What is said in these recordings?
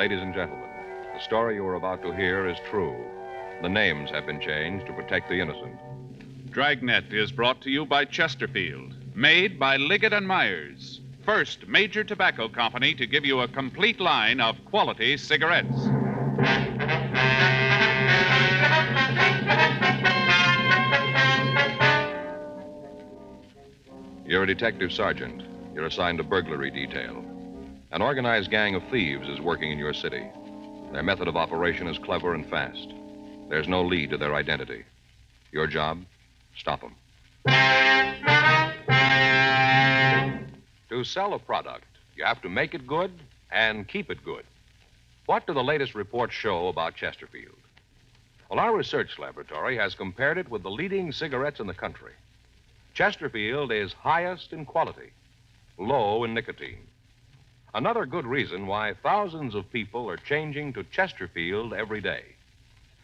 Ladies and gentlemen, the story you are about to hear is true. The names have been changed to protect the innocent. Dragnet is brought to you by Chesterfield, made by Liggett and Myers, first major tobacco company to give you a complete line of quality cigarettes. You're a detective sergeant. You're assigned to burglary detail. An organized gang of thieves is working in your city. Their method of operation is clever and fast. There's no lead to their identity. Your job? Stop them. To sell a product, you have to make it good and keep it good. What do the latest reports show about Chesterfield? Well, our research laboratory has compared it with the leading cigarettes in the country. Chesterfield is highest in quality, low in nicotine. Another good reason why thousands of people are changing to Chesterfield every day.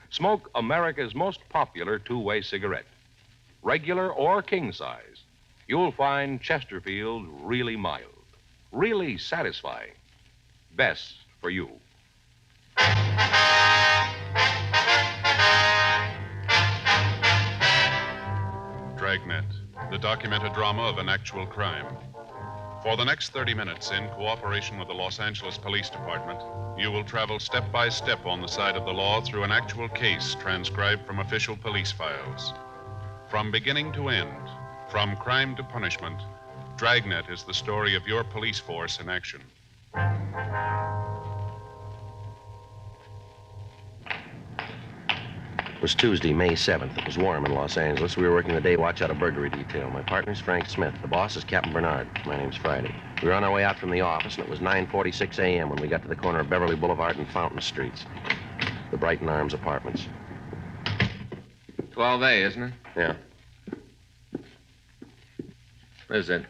Smoke America's most popular two-way cigarette. Regular or king size, you'll find Chesterfield really mild, really satisfying. Best for you. Dragnet, the documented drama of an actual crime. For the next 30 minutes, in cooperation with the Los Angeles Police Department, you will travel step by step on the side of the law through an actual case transcribed from official police files. From beginning to end, from crime to punishment, Dragnet is the story of your police force in action. It was Tuesday, May 7th. It was warm in Los Angeles. We were working the day watch out of burglary detail. My partner's Frank Smith. The boss is Captain Bernard. My name's Friday. We were on our way out from the office, and it was 9:46 a.m. when we got to the corner of Beverly Boulevard and Fountain Streets. The Brighton Arms Apartments. 12A, isn't it? Yeah. Is it?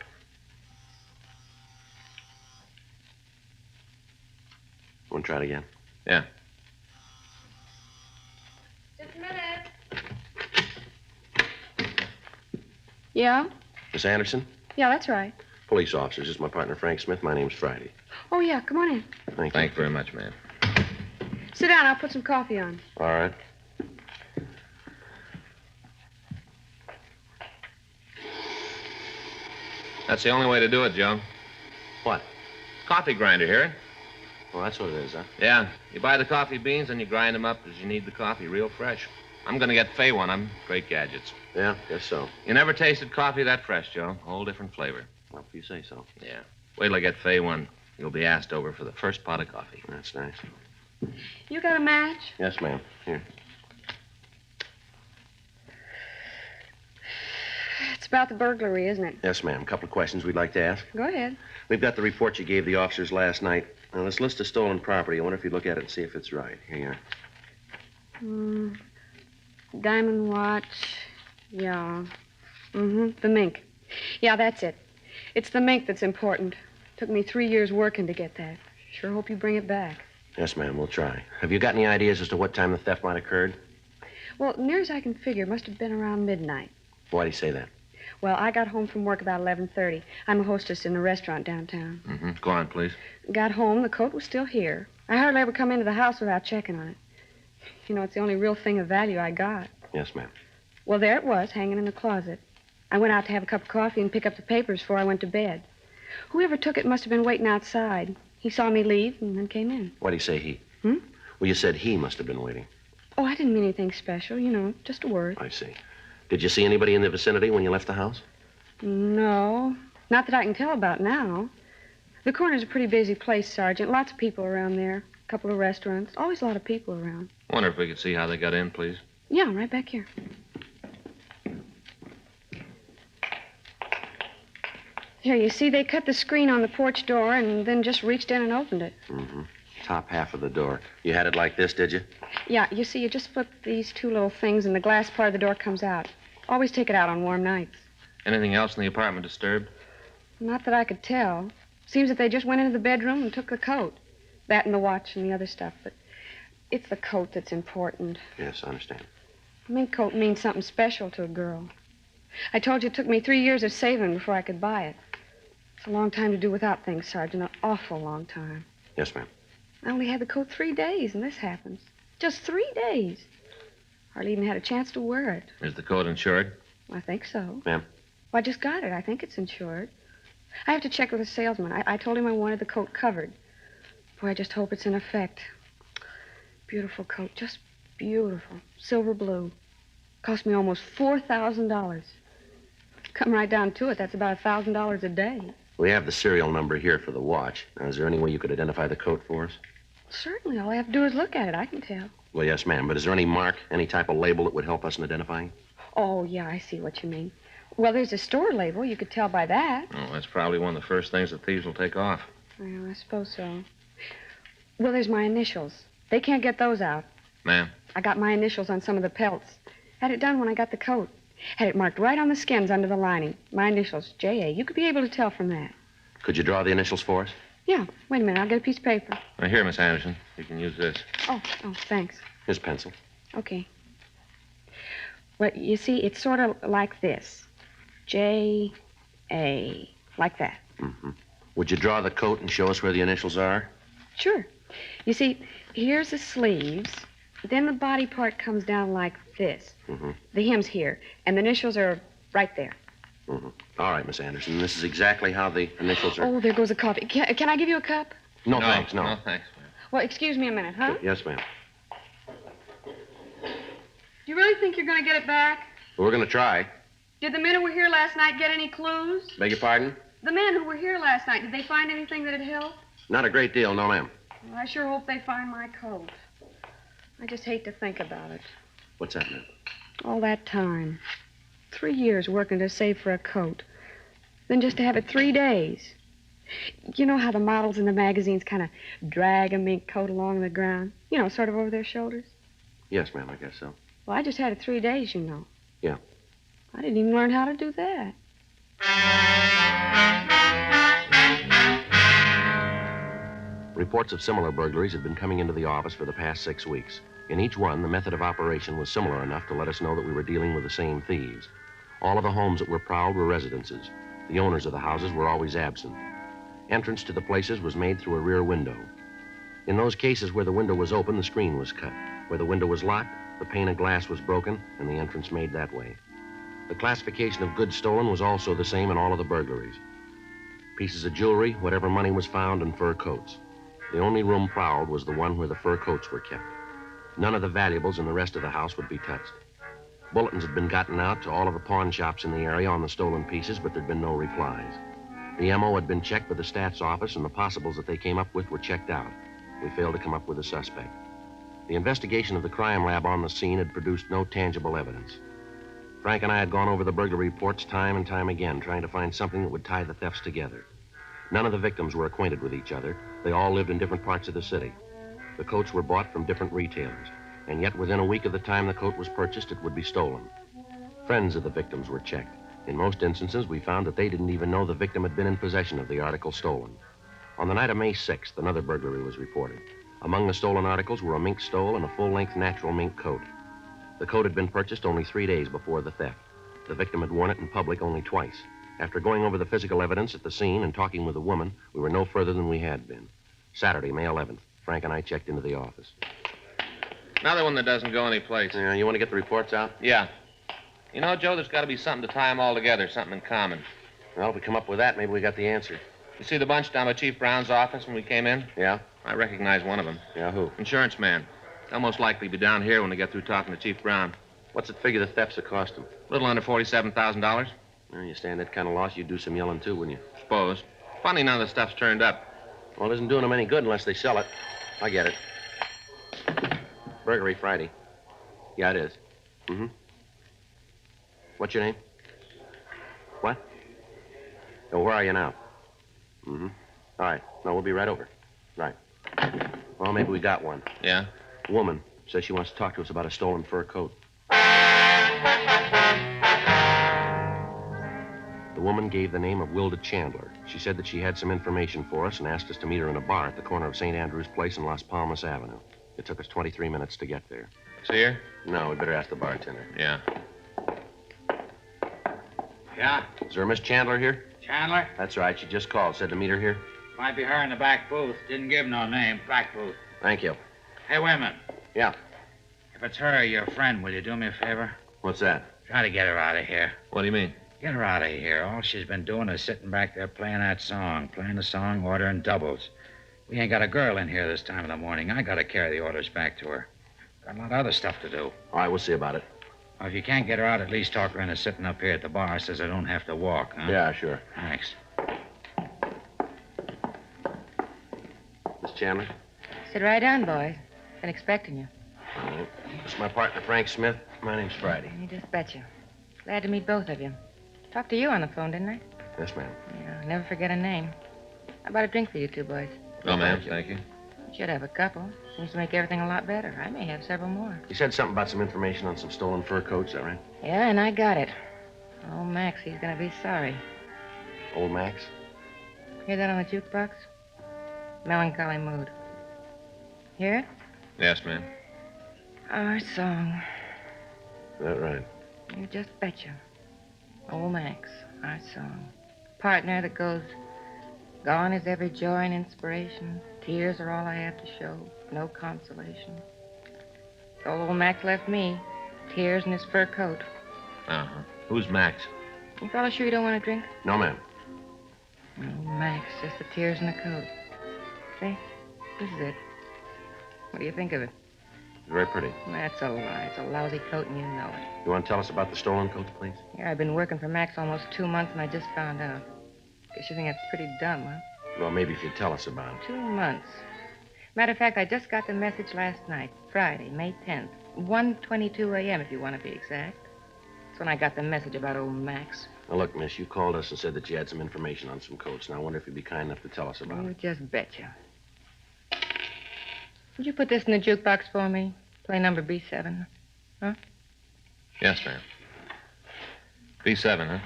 Want to try it again? Yeah. Just a minute. Yeah? Miss Anderson? Yeah, that's right. Police officers. This is my partner, Frank Smith. My name's Friday. Oh, yeah, come on in. Thank you. Thank you very much, ma'am. Sit down, I'll put some coffee on. All right. That's the only way to do it, Joe. What? Coffee grinder here. Well, that's what it is, huh? Yeah. You buy the coffee beans and you grind them up as you need the coffee, real fresh. I'm going to get Fay one of them. Great gadgets. Yeah, guess so. You never tasted coffee that fresh, Joe. Whole different flavor. Well, if you say so. Yeah. Wait till I get Fay one. You'll be asked over for the first pot of coffee. That's nice. You got a match? Yes, ma'am. Here. It's about the burglary, isn't it? Yes, ma'am. A couple of questions we'd like to ask. Go ahead. We've got the report you gave the officers last night. Now, this list of stolen property, I wonder if you'd look at it and see if it's right. Here you are. Diamond watch. Yeah. The mink. Yeah, that's it. It's the mink that's important. Took me 3 years working to get that. Sure hope you bring it back. Yes, ma'am. We'll try. Have you got any ideas as to what time the theft might have occurred? Well, near as I can figure, it must have been around midnight. Why do you say that? Well, I got home from work about 11:30. I'm a hostess in a restaurant downtown. Go on, please. Got home, the coat was still here. I hardly ever come into the house without checking on it. You know, it's the only real thing of value I got. Yes, ma'am. Well, there it was, hanging in the closet. I went out to have a cup of coffee and pick up the papers before I went to bed. Whoever took it must have been waiting outside. He saw me leave and then came in. Why do you say he? Hmm? Well, you said he must have been waiting. Oh, I didn't mean anything special, you know, just a word. I see. Did you see anybody in the vicinity when you left the house? No, not that I can tell about now. The corner's a pretty busy place, Sergeant. Lots of people around there. A couple of restaurants. Always a lot of people around. Wonder if we could see how they got in, please. Yeah, right back here. Here, you see, they cut the screen on the porch door and then just reached in and opened it. Top half of the door. You had it like this, did you? Yeah, you see, you just flip these two little things and the glass part of the door comes out. Always take it out on warm nights. Anything else in the apartment disturbed? Not that I could tell. Seems that they just went into the bedroom and took the coat. That and the watch and the other stuff, but it's the coat that's important. Yes, I understand. A mink coat means something special to a girl. I told you it took me 3 years of saving before I could buy it. It's a long time to do without things, Sergeant. An awful long time. Yes, ma'am. I only had the coat 3 days, and this happens. Just 3 days. Hardly even had a chance to wear it. Is the coat insured? I think so. Ma'am? Well, I just got it. I think it's insured. I have to check with the salesman. I told him I wanted the coat covered. Boy, I just hope it's in effect. Beautiful coat. Just beautiful. Silver blue. Cost me almost $4,000. Come right down to it, that's about $1,000 a day. We have the serial number here for the watch. Now, is there any way you could identify the coat for us? Certainly. All I have to do is look at it. I can tell. Well, yes, ma'am. But is there any mark, any type of label that would help us in identifying? Oh, yeah, I see what you mean. Well, there's a store label. You could tell by that. Oh, that's probably one of the first things the thieves will take off. Well, I suppose so. Well, there's my initials. They can't get those out. Ma'am? I got my initials on some of the pelts. Had it done when I got the coat. Had it marked right on the skins under the lining. My initials, J.A. You could be able to tell from that. Could you draw the initials for us? Yeah. Wait a minute. I'll get a piece of paper. Now, here, Miss Anderson. You can use this. Oh, thanks. Here's pencil. Okay. Well, you see, it's sort of like this. J.A. Like that. Mm-hmm. Would you draw the coat and show us where the initials are? Sure. You see, here's the sleeves. Then the body part comes down like this. Mm-hmm. The hem's here, and the initials are right there. Mm-hmm. All right, Miss Anderson. This is exactly how the initials are. Oh, there goes a coffee. Can I give you a cup? No, thanks, no. No, thanks, ma'am. Well, excuse me a minute, huh? Yes, ma'am. Do you really think you're going to get it back? Well, we're going to try. Did the men who were here last night get any clues? Beg your pardon? The men who were here last night, did they find anything that'd help? Not a great deal, no, ma'am. Well, I sure hope they find my coat. I just hate to think about it. What's that, ma'am? All that time. 3 years working to save for a coat. Then just to have it 3 days. You know how the models in the magazines kind of drag a mink coat along the ground? You know, sort of over their shoulders? Yes, ma'am, I guess so. Well, I just had it 3 days, you know. Yeah. I didn't even learn how to do that. Reports of similar burglaries had been coming into the office for the past 6 weeks. In each one, the method of operation was similar enough to let us know that we were dealing with the same thieves. All of the homes that were prowled were residences. The owners of the houses were always absent. Entrance to the places was made through a rear window. In those cases where the window was open, the screen was cut. Where the window was locked, the pane of glass was broken and the entrance made that way. The classification of goods stolen was also the same in all of the burglaries. Pieces of jewelry, whatever money was found, and fur coats. The only room prowled was the one where the fur coats were kept. None of the valuables in the rest of the house would be touched. Bulletins had been gotten out to all of the pawn shops in the area on the stolen pieces, but there'd been no replies. The MO had been checked by the stats office, and the possibles that they came up with were checked out. We failed to come up with a suspect. The investigation of the crime lab on the scene had produced no tangible evidence. Frank and I had gone over the burglary reports time and time again, trying to find something that would tie the thefts together. None of the victims were acquainted with each other. They all lived in different parts of the city. The coats were bought from different retailers, and yet within a week of the time the coat was purchased, it would be stolen. Friends of the victims were checked. In most instances, we found that they didn't even know the victim had been in possession of the article stolen. On the night of May 6th, another burglary was reported. Among the stolen articles were a mink stole and a full-length natural mink coat. The coat had been purchased only 3 days before the theft. The victim had worn it in public only twice. After going over the physical evidence at the scene and talking with the woman, we were no further than we had been. Saturday, May 11th, Frank and I checked into the office. Another one that doesn't go anyplace. You want to get the reports out? Yeah. You know, Joe, there's got to be something to tie them all together, something in common. Well, if we come up with that, maybe we got the answer. You see the bunch down by Chief Brown's office when we came in? Yeah? I recognize one of them. Yeah, who? Insurance man. They'll most likely be down here when they get through talking to Chief Brown. What's it figure the thefts have cost him? A little under $47,000. Well, you stand that kind of loss, you'd do some yelling, too, wouldn't you? Suppose. Funny none of the stuff's turned up. Well, it isn't doing them any good unless they sell it. I get it. Burglary Friday. Yeah, it is. Mm-hmm. What's your name? What? Oh, where are you now? Mm-hmm. All right. No, we'll be right over. Right. Well, maybe we got one. Yeah? Woman says she wants to talk to us about a stolen fur coat. The woman gave the name of Wilda Chandler. She said that she had some information for us and asked us to meet her in a bar at the corner of St. Andrew's Place and Las Palmas Avenue. It took us 23 minutes to get there. See her? No, we'd better ask the bartender. Yeah. Yeah? Is there a Miss Chandler here? Chandler? That's right. She just called. Said to meet her here. Might be her in the back booth. Didn't give no name. Back booth. Thank you. Hey, wait a minute. Yeah. If it's her, your friend, will you do me a favor? What's that? Try to get her out of here. What do you mean? Get her out of here. All she's been doing is sitting back there playing that song. Playing the song, ordering doubles. We ain't got a girl in here this time of the morning. I gotta carry the orders back to her. Got a lot of other stuff to do. All right, we'll see about it. Well, if you can't get her out, at least talk her into sitting up here at the bar. Says I don't have to walk, huh? Yeah, sure. Thanks. Miss Chandler? Sit right down, boys. Been expecting you. All right. This is my partner, Frank Smith. My name's Friday. You just betcha. Glad to meet both of you. Talked to you on the phone, didn't I? Yes, ma'am. Yeah, I never forget a name. How about a drink for you two boys? No, ma'am. Thank you. You should have a couple. Seems to make everything a lot better. I may have several more. You said something about some information on some stolen fur coats, is that right? Yeah, and I got it. Oh, Max, he's gonna be sorry. Old Max? Hear that on the jukebox? Melancholy mood. Hear it? Yes, ma'am. Our song. Is that right? You just betcha. Old Max, our song. Partner that goes, gone is every joy and inspiration. Tears are all I have to show. No consolation. So old Max left me. Tears in his fur coat. Uh-huh. Who's Max? You fellas sure you don't want a drink? No, ma'am. Oh, Max, just the tears in the coat. See? This is it. What do you think of it? Very pretty. That's a lie. It's a lousy coat, and you know it. You want to tell us about the stolen coats, please? Yeah, I've been working for Max almost 2 months, and I just found out. Guess you think that's pretty dumb, huh? Well, maybe if you'd tell us about it. 2 months. Matter of fact, I just got the message last night, Friday, May 10th. 1:22 a.m., if you want to be exact. That's when I got the message about old Max. Now, look, miss, you called us and said that you had some information on some coats. Now, I wonder if you'd be kind enough to tell us about You it. just betcha. Would you put this in the jukebox for me? Play number B7. Huh? Yes, ma'am. B7, huh?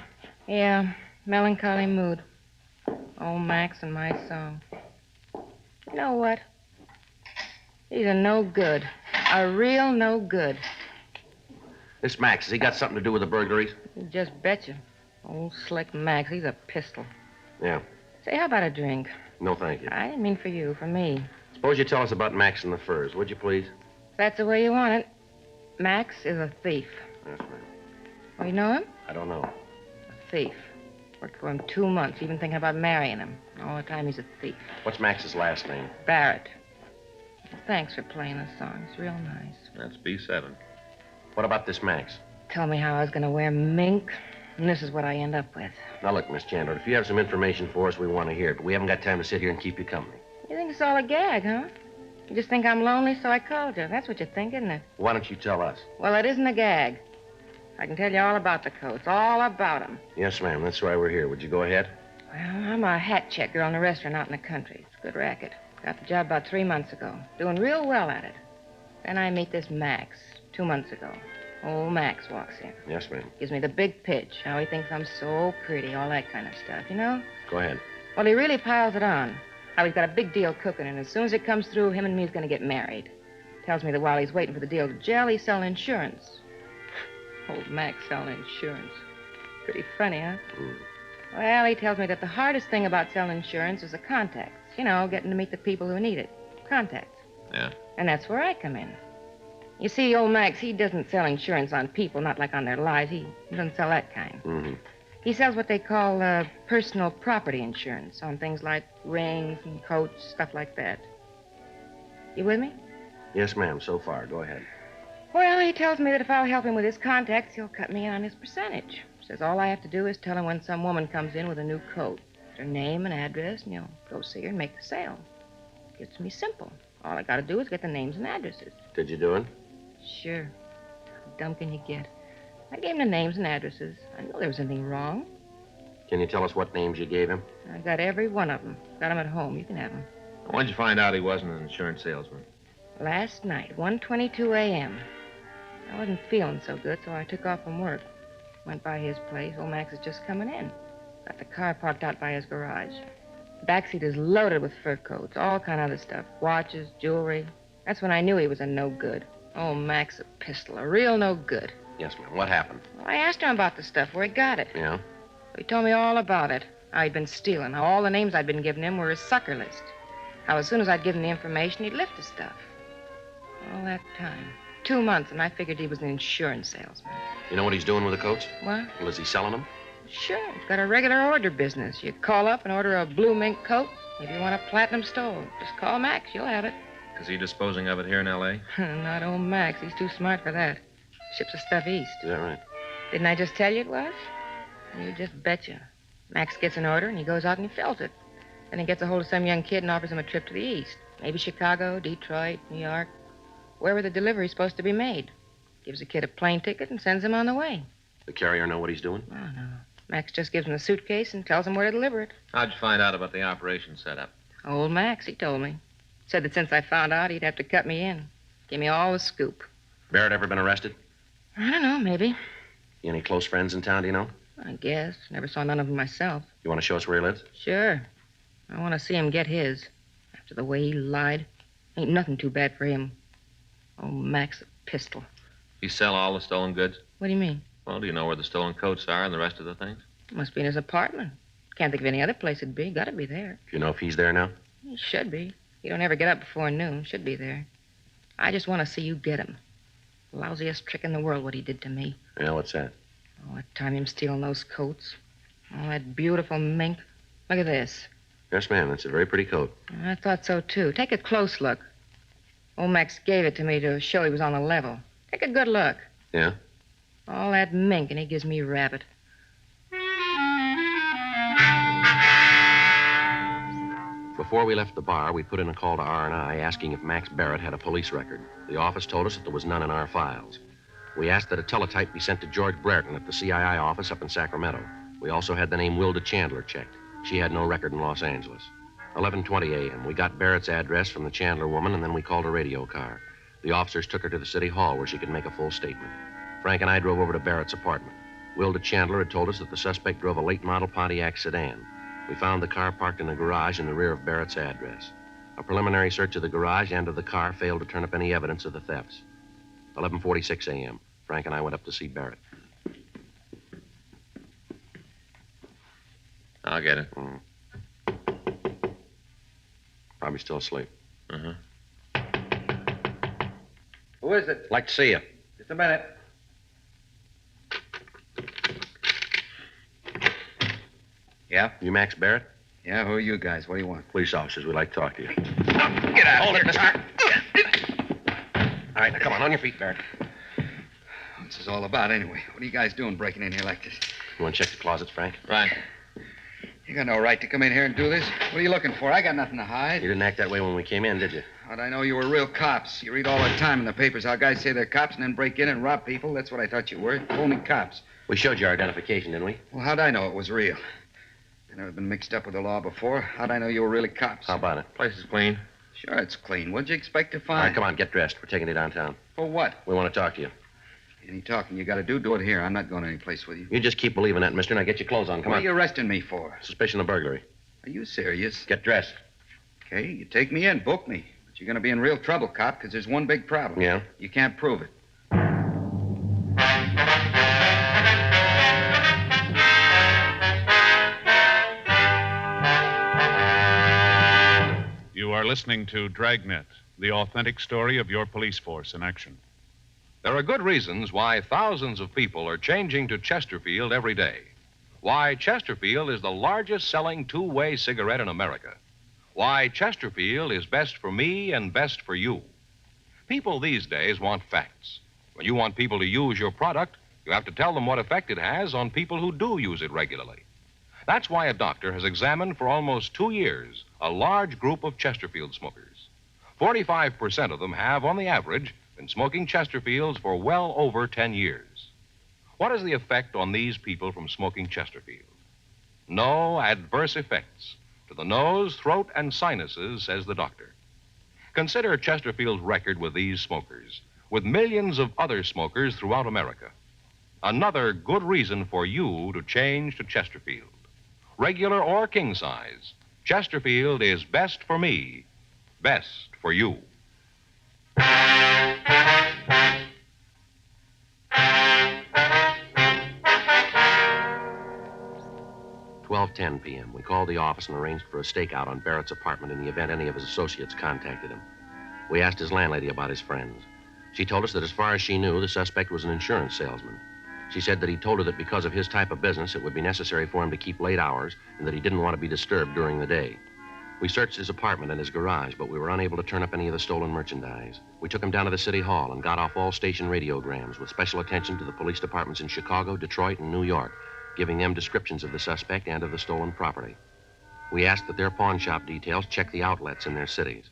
Yeah, melancholy mood. Old Max and my song. You know what? These are no good. A real no good. This Max, has he got something to do with the burglaries? You just betcha. Old slick Max, he's a pistol. Yeah. Say, how about a drink? No, thank you. I didn't mean for you, for me. Suppose you tell us about Max and the furs, would you, please? If that's the way you want it. Max is a thief. Yes, ma'am. Oh, you know him? I don't know. A thief. Worked for him 2 months, even thinking about marrying him. All the time he's a thief. What's Max's last name? Barrett. Well, thanks for playing the song. It's real nice. That's B7. What about this Max? Told me how I was going to wear mink, and this is what I end up with. Now, look, Miss Chandler, if you have some information for us, we want to hear it, but we haven't got time to sit here and keep you company. You think it's all a gag, huh? You just think I'm lonely, so I called you. That's what you think, isn't it? Why don't you tell us? Well, it isn't a gag. I can tell you all about the coats, all about them. Yes, ma'am. That's why we're here. Would you go ahead? Well, I'm a hat check girl in a restaurant out in the country. It's a good racket. Got the job about 3 months ago. Doing real well at it. Then I meet this Max 2 months ago. Old Max walks in. Yes, ma'am. Gives me the big pitch, how he thinks I'm so pretty, all that kind of stuff, you know? Go ahead. Well, he really piles it on. How he's got a big deal cooking, and as soon as it comes through, him and me's going to get married. Tells me that while he's waiting for the deal to gel, he's selling insurance. Old Max selling insurance. Pretty funny, huh? Mm. Well, he tells me that the hardest thing about selling insurance is the contacts. You know, getting to meet the people who need it. Contacts. Yeah. And that's where I come in. You see, old Max, he doesn't sell insurance on people, not like on their lives. He doesn't sell that kind. Mm-hmm. He sells what they call personal property insurance on things like rings and coats, stuff like that. You with me? Yes, ma'am. So far. Go ahead. Well, he tells me that if I'll help him with his contacts, he'll cut me in on his percentage. Says all I have to do is tell him when some woman comes in with a new coat. Her name and address, and he'll go see her and make the sale. It's me simple. All I gotta do is get the names and addresses. Did you do it? Sure. How dumb can you get? I gave him the names and addresses. I knew there was anything wrong. Can you tell us what names you gave him? I got every one of them. Got them at home. You can have them. When'd you find out he wasn't an insurance salesman? Last night, 1:22 a.m. I wasn't feeling so good, so I took off from work. Went by his place. Old Max is just coming in. Got the car parked out by his garage. The backseat is loaded with fur coats, all kind of other stuff. Watches, jewelry. That's when I knew he was a no good. Old Max, a pistol, a real no good. Yes, ma'am. What happened? Well, I asked him about the stuff, where he got it. Yeah? He told me all about it. How he'd been stealing. How all the names I'd been giving him were his sucker list. How as soon as I'd give him the information, he'd lift the stuff. All that time. 2 months, and I figured he was an insurance salesman. You know what he's doing with the coats? What? Well, is he selling them? Sure, he's got a regular order business. You call up and order a blue mink coat. If you want a platinum stole, just call Max. You'll have it. Is he disposing of it here in L.A.? Not old Max. He's too smart for that. Ships the stuff east. Is that right? Didn't I just tell you it was? You just betcha. Max gets an order, and he goes out and he fills it. Then he gets a hold of some young kid and offers him a trip to the east. Maybe Chicago, Detroit, New York. Wherever the delivery's supposed to be made. Gives the kid a plane ticket and sends him on the way. The carrier know what he's doing? Oh, no. Max just gives him the suitcase and tells him where to deliver it. How'd you find out about the operation setup? Old Max, he told me. Said that since I found out, he'd have to cut me in. Give me all the scoop. Barrett ever been arrested? I don't know, maybe. You any close friends in town, do you know? I guess. Never saw none of them myself. You want to show us where he lives? Sure. I want to see him get his. After the way he lied. Ain't nothing too bad for him. Oh, Max, a pistol. He sell all the stolen goods? What do you mean? Well, do you know where the stolen coats are and the rest of the things? Must be in his apartment. Can't think of any other place it'd be. Gotta be there. Do you know if he's there now? He should be. He don't ever get up before noon. Should be there. I just want to see you get him. Lousiest trick in the world, what he did to me. Yeah, what's that? Oh, that time him stealing those coats. Oh, that beautiful mink. Look at this. Yes, ma'am. That's a very pretty coat. I thought so, too. Take a close look. Old Max gave it to me to show he was on the level. Take a good look. Yeah? All that mink, and he gives me rabbit. Before we left the bar, we put in a call to R&I asking if Max Barrett had a police record. The office told us that there was none in our files. We asked that a teletype be sent to George Brereton at the CII office up in Sacramento. We also had the name Wilda Chandler checked. She had no record in Los Angeles. 11:20 a.m. We got Barrett's address from the Chandler woman, and then we called a radio car. The officers took her to the city hall where she could make a full statement. Frank and I drove over to Barrett's apartment. Wilda Chandler had told us that the suspect drove a late model Pontiac sedan. We found the car parked in the garage in the rear of Barrett's address. A preliminary search of the garage and of the car failed to turn up any evidence of the thefts. 11:46 a.m. Frank and I went up to see Barrett. I'll get it. Probably still asleep. Uh-huh. Who is it? Like to see you. Just a minute. Yeah? You Max Barrett? Yeah, who are you guys? What do you want? Police officers. We'd like to talk to you. Get out. Hold it, mister. All right, now come on your feet, Barrett. What's this all about, anyway? What are you guys doing breaking in here like this? You want to check the closets, Frank? Right. You got no right to come in here and do this. What are you looking for? I got nothing to You hide. didn't act that way when we came in, did you? How'd I know you were real cops? You read all the time in the papers how guys say they're cops and then break in and rob people. That's what I thought you were. Phony cops. We showed you our identification, didn't we? Well, how'd I know it was real? I've never been mixed up with the law before. How'd I know you were really cops? How about it? Place is clean. Sure, it's clean. What'd you expect to All find? right, come on, get dressed. We're taking you downtown. For what? We want to talk to you. Any talking you got to do it here. I'm not going any place with you. You just keep believing that, mister. Now get your clothes on. Come What on. are you arresting me for? Suspicion of burglary. Are you serious? Get dressed. Okay, you take me in, book me. But you're going to be in real trouble, cop, because there's one big problem. Yeah? You can't prove it. You are listening to Dragnet, the authentic story of your police force in action. There are good reasons why thousands of people are changing to Chesterfield every day. Why Chesterfield is the largest selling two-way cigarette in America. Why Chesterfield is best for me and best for you. People these days want facts. When you want people to use your product, you have to tell them what effect it has on people who do use it regularly. That's why a doctor has examined for almost 2 years a large group of Chesterfield smokers. 45% of them have, on the average, been smoking Chesterfields for well over 10 years. What is the effect on these people from smoking Chesterfield? No adverse effects to the nose, throat, and sinuses, says the doctor. Consider Chesterfield's record with these smokers, with millions of other smokers throughout America. Another good reason for you to change to Chesterfield. Regular or king size, Chesterfield is best for me, best for you. 12:10 p.m. We called the office and arranged for a stakeout on Barrett's apartment in the event any of his associates contacted him. We asked his landlady about his friends. She told us that as far as she knew, the suspect was an insurance salesman. She said that he told her that because of his type of business, it would be necessary for him to keep late hours and that he didn't want to be disturbed during the day. We searched his apartment and his garage, but we were unable to turn up any of the stolen merchandise. We took him down to the city hall and got off all station radiograms with special attention to the police departments in Chicago, Detroit, and New York, giving them descriptions of the suspect and of the stolen property. We asked that their pawn shop details check the outlets in their cities.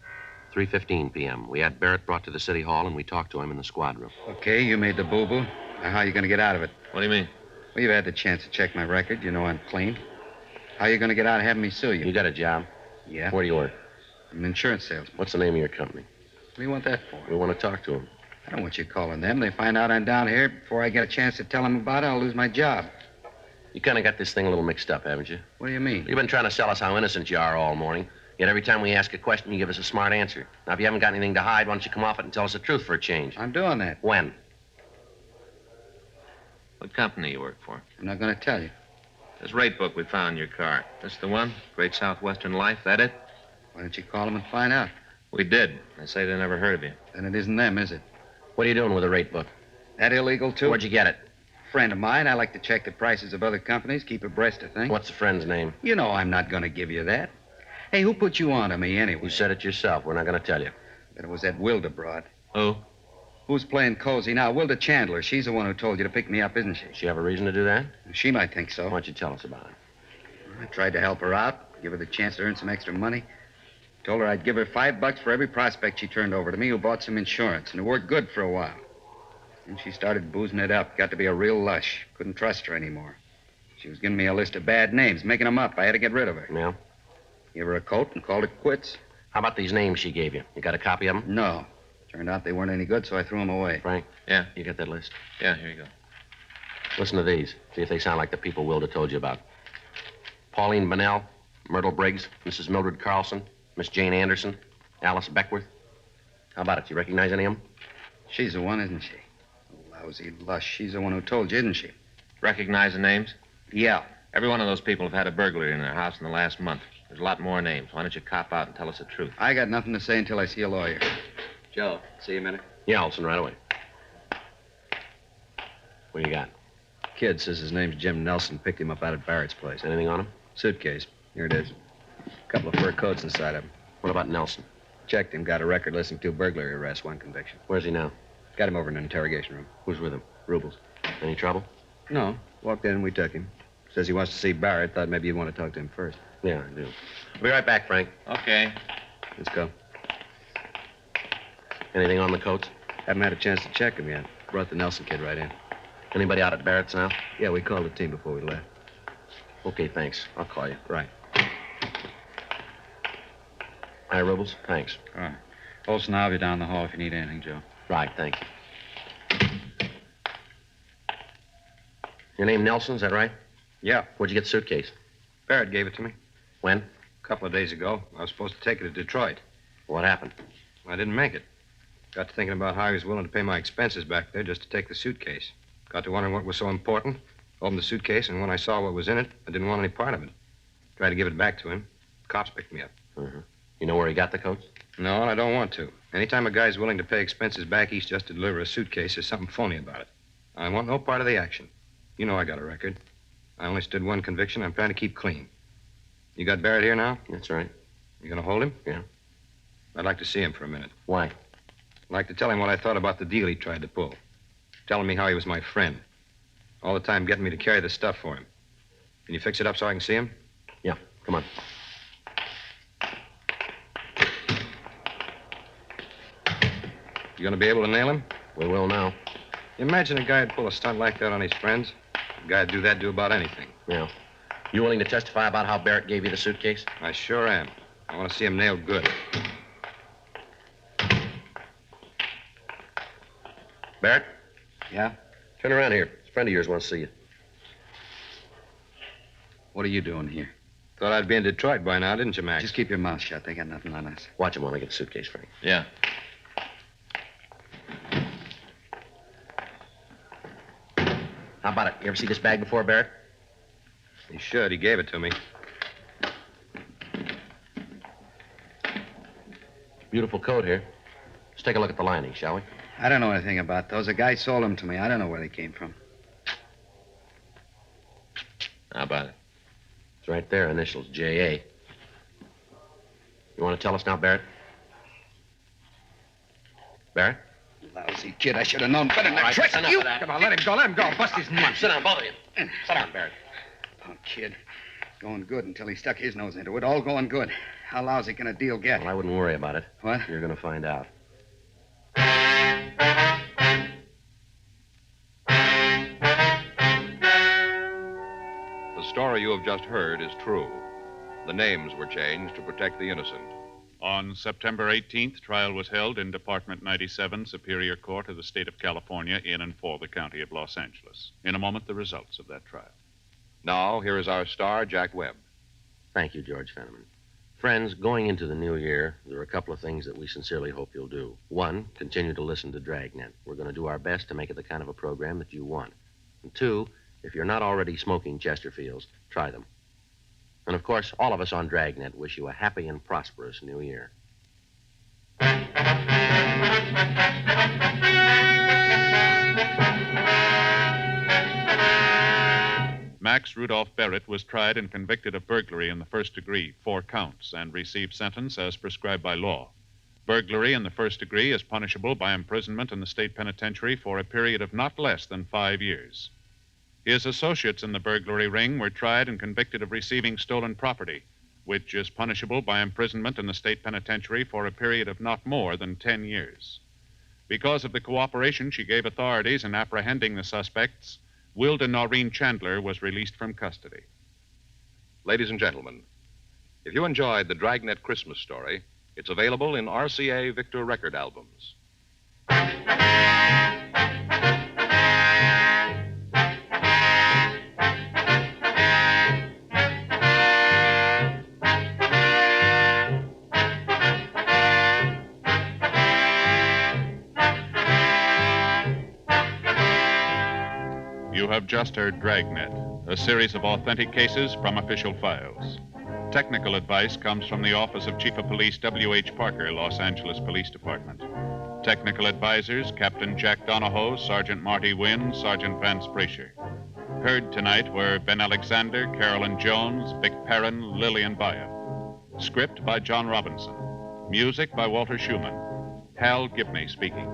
3:15 p.m. We had Barrett brought to the city hall, and we talked to him in the squad room. Okay, you made the boo-boo. Now, how are you going to get out of it? What do you mean? Well, you've had the chance to check my record. You know I'm clean. How are you going to get out of having me sue you? You got a job? Yeah. Where do you work? I'm an insurance salesman. What's the name of your company? What do you want that for? We want to talk to him. I don't want you calling them. They find out I'm down here. Before I get a chance to tell them about it, I'll lose my job. You kind of got this thing a little mixed up, haven't you? What do you mean? You've been trying to sell us how innocent you are all morning. Yet every time we ask a question, you give us a smart answer. Now, if you haven't got anything to hide, why don't you come off it and tell us the truth for a change? I'm doing that. When? What company you work for? I'm not going to tell you. This rate book we found in your car. This the one? Great Southwestern Life, that it? Why don't you call them and find out? We did. They say they never heard of you. Then it isn't them, is it? What are you doing with the rate book? That illegal, too? Where'd you get it? Friend of mine. I like to check the prices of other companies, keep abreast of things. What's the friend's name? You know I'm not going to give you that. Hey, who put you on to me anyway? You said it yourself. We're not going to tell you. But it was that Wilda broad. Who? Who's playing cozy now? Wilda Chandler. She's the one who told you to pick me up, isn't she? She have a reason to do that? She might think so. Why don't you tell us about it? I tried to help her out, give her the chance to earn some extra money. Told her I'd give her $5 for every prospect she turned over to me who bought some insurance, and it worked good for a while. Then she started boozing it up. Got to be a real lush. Couldn't trust her anymore. She was giving me a list of bad names, making them up. I had to get rid of her. Yeah? Gave her a coat and called it quits. How about these names she gave you? You got a copy of them? No. Turned out they weren't any good, so I threw them away. Frank? Yeah. You got that list? Yeah, here you go. Listen to these. See if they sound like the people Wilda told you about. Pauline Bunnell, Myrtle Briggs, Mrs. Mildred Carlson, Miss Jane Anderson, Alice Beckworth. How about it? You recognize any of them? She's the one, isn't she? Lousy lush. She's the one who told you, isn't she? Recognize the names? Yeah. Every one of those people have had a burglary in their house in the last month. There's a lot more names. Why don't you cop out and tell us the truth? I got nothing to say until I see a lawyer. Joe, see you a minute. Yeah, Olson, right away. What do you got? Kid says his name's Jim Nelson. Picked him up out at Barrett's place. Anything on him? Suitcase. Here it is. A couple of fur coats inside of him. What about Nelson? Checked him. Got a record listing 2 burglary arrests, 1 conviction. Where's he now? Got him over in an interrogation room. Who's with him? Rubles. Any trouble? No. Walked in and we took him. Says he wants to see Barrett. Thought maybe you'd want to talk to him first. Yeah, I do. I'll be right back, Frank. Okay. Let's go. Anything on the coats? Haven't had a chance to check him yet. Brought the Nelson kid right in. Anybody out at Barrett's now? Yeah, we called the team before we left. Okay, thanks. I'll call you. Right. Hi, Rubles. Thanks. All right. Olson, I'll be down the hall if you need anything, Joe. Right, thank you. Your name Nelson, is that right? Yeah. Where'd you get the suitcase? Barrett gave it to me When? a couple of days ago. I was supposed to take it to Detroit. What happened? I didn't make it. Got to thinking about how he was willing to pay my expenses back there just to take the suitcase. Got to wondering what was so important. Opened the suitcase, and when I saw what was in it, I didn't want any part of it. Tried to give it back to him. Cops picked me up. Uh-huh. You know where he got the coats? No, I don't want to. Anytime a guy's willing to pay expenses back east just to deliver a suitcase, there's something phony about it. I want no part of the action. You know I got a record. I only stood 1 conviction. I'm trying to keep clean. You got Barrett here now? That's right. You gonna hold him? Yeah. I'd like to see him for a minute. Why? I'd like to tell him what I thought about the deal he tried to pull. Telling me how he was my friend. All the time getting me to carry the stuff for him. Can you fix it up so I can see him? Yeah, come on. You gonna be able to nail him? We will now. Imagine a guy would pull a stunt like that on his friends. A guy'd do that, do about anything. Yeah. You willing to testify about how Barrett gave you the suitcase? I sure am. I want to see him nailed good. Barrett? Yeah? Turn around here. A friend of yours wants to see you. What are you doing here? Thought I'd be in Detroit by now, didn't you, Max? Just keep your mouth shut. They got nothing on us. Watch him while I get the suitcase, Frank. Yeah. How about it? You ever see this bag before, Barrett? He should. He gave it to me. Beautiful coat here. Let's take a look at the lining, shall we? I don't know anything about those. A guy sold them to me. I don't know where they came from. How about it? It's right there, initials J.A. You want to tell us now, Barrett? Barrett? Lousy kid. I should have known better than All that right, trick. that's enough You... of that. Come on, let him go. Let him go. Bust his nuts. Sit down, both of you. Sit down, Barrett. Poor kid. Going good until he stuck his nose into it. All going good. How lousy can a deal get? Well, I wouldn't worry about it. What? You're going to find out. The story you have just heard is true. The names were changed to protect the innocent. On September 18th, trial was held in Department 97, Superior Court of the State of California, in and for the County of Los Angeles. In a moment, the results of that trial. Now, here is our star, Jack Webb. Thank you, George Fenneman. Friends, going into the new year, there are a couple of things that we sincerely hope you'll do. One, continue to listen to Dragnet. We're going to do our best to make it the kind of a program that you want. And two, if you're not already smoking Chesterfields, try them. And of course, all of us on Dragnet wish you a happy and prosperous new year. Max Rudolph Barrett was tried and convicted of burglary in the first degree, 4 counts, and received sentence as prescribed by law. Burglary in the first degree is punishable by imprisonment in the state penitentiary for a period of not less than 5 years. His associates in the burglary ring were tried and convicted of receiving stolen property, which is punishable by imprisonment in the state penitentiary for a period of not more than 10 years. Because of the cooperation she gave authorities in apprehending the suspects, Wilda Noreen Chandler was released from custody. Ladies and gentlemen, if you enjoyed the Dragnet Christmas story, it's available in RCA Victor record albums. You have just heard Dragnet, a series of authentic cases from official files. Technical advice comes from the Office of Chief of Police W.H. Parker, Los Angeles Police Department. Technical advisors, Captain Jack Donahoe, Sergeant Marty Wynn, Sergeant Vance Brasher. Heard tonight were Ben Alexander, Carolyn Jones, Vic Perrin, Lillian Baia. Script by John Robinson. Music by Walter Schumann. Hal Gibney speaking.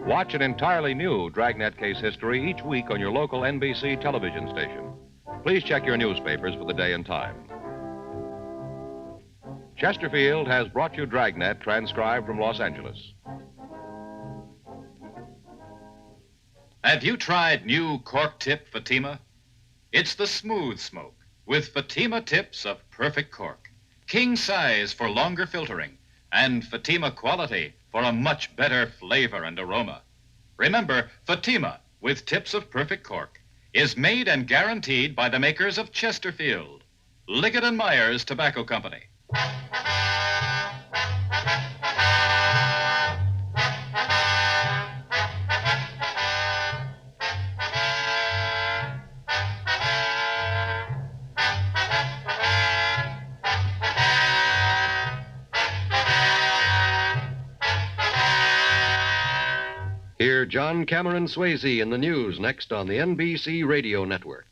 Watch an entirely new Dragnet case history each week on your local NBC television station. Please check your newspapers for the day and time. Chesterfield has brought you Dragnet, transcribed from Los Angeles. Have you tried new cork tip Fatima? It's the smooth smoke with Fatima tips of perfect cork. King size for longer filtering and Fatima quality for a much better flavor and aroma. Remember, Fatima with tips of perfect cork is made and guaranteed by the makers of Chesterfield, Liggett & Myers Tobacco Company. Hear John Cameron Swayze in the news next on the NBC Radio Network.